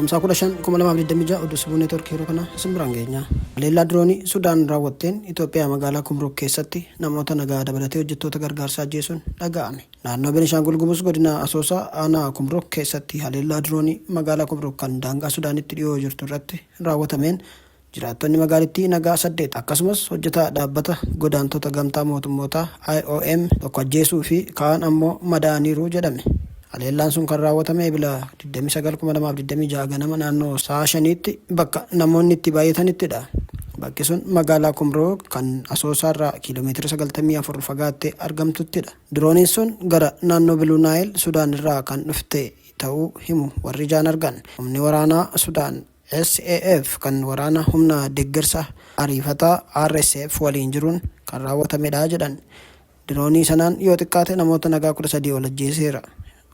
Caamsaa 15 2026 oduu Sibuu Neetwoorkii yeroo kana simbiraan geenya. Haleellaa diroonii Sudaan raawwatteen Itoophiyaa magaalaa Kumruuk keessatti namoota nagaa dabalatee hojjettoota gargaarsaa ajjeesuun dhaga'ame. Naannoo Beenishaangul Gumuz godina Asoosaa aanaa Kumruuk keessatti haleellaa diroonii magaalaa Kumruuk kan daangaa Sudaanitti dhiyoo jirtu irratti raawwatameen jiraattonni magaalittii nagaa 8 akkasumas hojjetaa dhaabbata godaantota gamtaa mootummootaa IOM tokko ajjeesuu fi kaan ammoo madaaniiru jedhame. Haleellaan sun kan raawwatame Eebila 29/2026 ganama naannoo sa'a 5tti bakka namoonni itti baay'atanittidha. Bakki sun magaalaa Kumruuk kan Asoosaarraa kiiloomeetira 94 fagaattee argamtuttidha. Dirooniin sun gara naannoo Blue Nile Sudaan irraa kan dhufte ta'uu himu warri ijaan argan. Humni waraanaa Sudaan SAF kan waraana humna deeggarsa ariifataa RSF waliin jiruun kan raawwatamedha jedhan. Diroonii sanaan yoo xiqqaate namoota nagaa 13 ol ajjeeseera.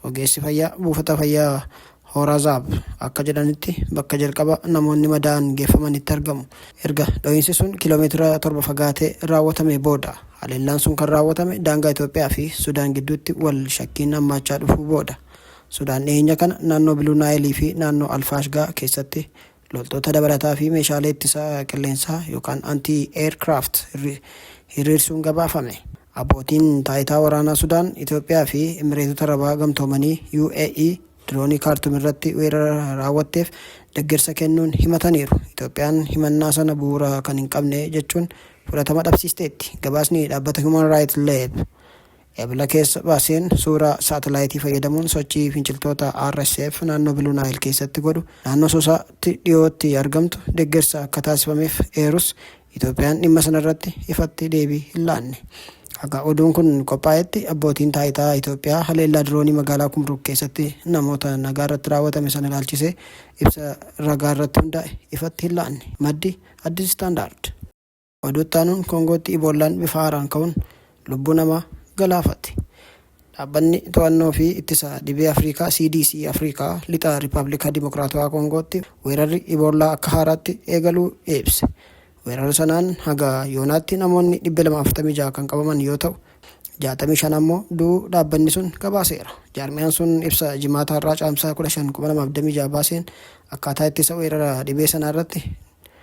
Ogeessi fayyaa buufata fayyaa Horazaab akka jedhanitti bakka jalqaba namoonni madaa'an geeffamanitti argamu. Erga dho'iinsi sun kiiloomeetira 7 fagaatee raawwatame booda haleellaan sun kan raawwatame daangaa Itoophiyaa fi Sudaan gidduutti wal shakkiin hammaachaa dhufuu booda. Sudaan dhiyeenya kana naannoo Blue Nile fi naannoo Alfaashgaa keessatti loltoota dabalataa fi meeshaalee ittisa qilleensaa yookaan anti-aircraft hiriirsuun gabaafame. Abbootiin taayitaa waraanaa Sudaan, Itoophiyaa fi Imireetota Arabaa Gamtoomanii UAE diroonii Kaartum irratti weerara raawwatteef deeggarsa kennuun himataniiru. Itoophiyaan himannaa sana bu'uura kan hin qabne jechuun fudhatama dhabsiisteetti. Gabaasni dhaabbata Human Rights Lab Eebila keessa baaseen suuraa saatalaayitii fayyadamuun sochii finciltoota RSF naannoo Blue Nile keessatti godhu naannoo Asoosaatti dhiyootti argamtu deeggarsa akka taasifameef eerus Itoophiyaan dhimma sanarratti ifatti deebii hin laanne. Akka oduun kun qophaa'etti abbootiin taayitaa Itoophiyaa haleellaa diroonii magaalaa Kumruuk keessatti namoota nagaa irratti raawwatame sana ilaalchisee ibsa ragaa irratti hundaa'e ifatti hin laanne. Maddi Addis Standard. Oduutti aanuun Koongootti Iboollaan bifa haaraan ka'uun lubbuu namaa galaafate. Dhaabbanni to'annoo fi ittisa dhibee Afrikaa CDC Afrikaa lixa Riippaabilika Dimokiraatawaa Koongootti weerarri Iboollaa akka haaraatti eegaluu ibse. Weerara sanaan haga yoonaatti namoonni 246 kan qabaman yoo ta'u 65 ammoo du'uu dhaabbanni sun gabaaseera. Jaarmiyaan sun ibsa jimaata irraa caamsaa 15/2026 baaseen akkaataa ittisa weerara dhibee sanaa irratti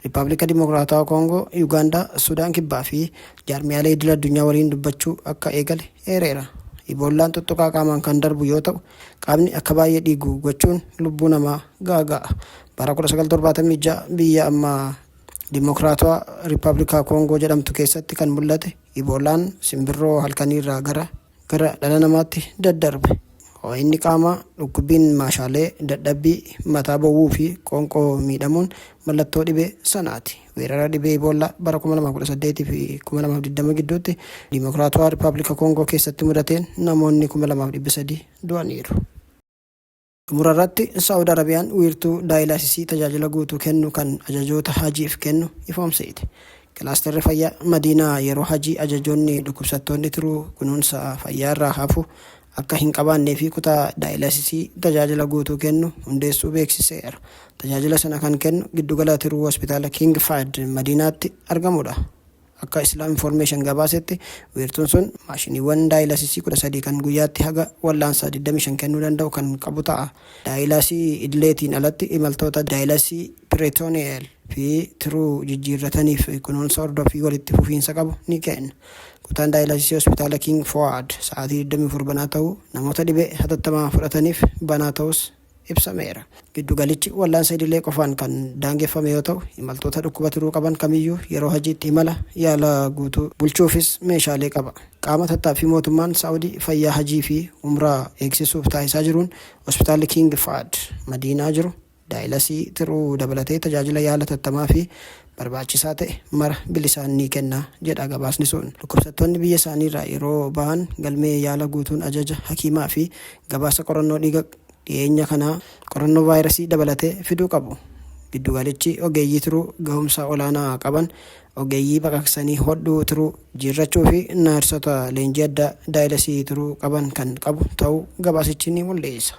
Riippaabilika Dimokiraatawaa Koongoo, Yuugaandaa, Sudaan Kibbaa fi jaarmiyaalee idil addunyaa waliin dubbachuu akka eegale eereera. Iboollaan tuttuqaa qaamaan kan darbu yoo ta'u qaamni akka baay'ee dhiigu gochuun lubbuu namaa gaaga'a. Bara 1976 biyya amma Dimokiraatawaa Riippaabilika Koongoo jedhamtu keessatti kan mul'ate Iboollaan simbirroo halkaniirraa gara dhala namaatti daddarbe. Ho'inni qaamaa, dhukkubbiin maashaalee, dadhabbii, mataa bowwuu fi qoonqoo miidhamuun mallattoo dhibee sanaati. Weerara dhibee Iboollaa bara 2018 fi 2020 gidduutti Dimokiraatawaa Riippaabilika Koongoo keessatti mudateen namoonni 2300 du'aniiru. Xumurarratti Saa'ud Arabiyaan wiirtuu daayilaasisii tajaajila guutuu kennu kan ajajoota hajiif kennu ifoomseeti. Kilaasterri fayyaa Madiinaa yeroo hajii ajajoonni dhukkubsattoonni turuu kunuunsa fayyaa irraa hafu akka hin qabaannee fi kutaa daayilaasisii tajaajila guutuu kennu hundeessuu beeksiseera. Tajaajila sana kan kennu giddugala tiruu hospitaala King Fahd Madiinaatti argamudha. Akka Islaam Information gabaasetti wiirtuun sun maashiniiwwan daayilaasisii 13 kan guyyaatti haga wallaansa 25 kennuu danda'u kan qabu ta'a. Daayilaasii idileetiin alatti imaltoota daayilaasii Peritooniyeel fi tiruu jijjiirrataniif kunuunsa hordofii walitti fufiinsa qabu ni kenna. Kutaan daayilaasisii hospitaala King Fahd sa'aatii 24 banaa ta'uu namoota dhibee hatattamaa fudhataniif banaa ta'us ibsameera. Giddugalichi wallaansa idilee qofaan kan daangeffame yoo ta'u imaltoota dhukkuba tiruu qaban kamiyyuu yeroo hajiitti imala yaala guutuu bulchuufis meeshaalee qaba. Qaama tattaaffii mootummaan Saa'udii fayyaa hajii fi umraa eegsisuuf taasisaa jiruun hospitaalli King Fahd Madiinaa jiru daayilaasii tiruu dabalatee tajaajila yaala tattamaa fi barbaachisaa ta'e mara bilisaan ni kenna jedha gabaasni sun. Dhukkubsattoonni biyya isaaniirraa yeroo bahan galmee yaala guutuun ajaja hakiimaa fi gabaasa qorannoo dhiiga dhiyeenya kanaa qorannoo vaayirasii dabalatee fiduu qabu. Giddugalichi ogeeyyii tiruu gahumsa olaanaa qaban, ogeeyyii baqaqsanii hodhuu tiruu jirrachuu fi naarsota leenjii adda daayilaasii tiruu qaban kan qabu ta'uu gabaasichi ni mul'isa.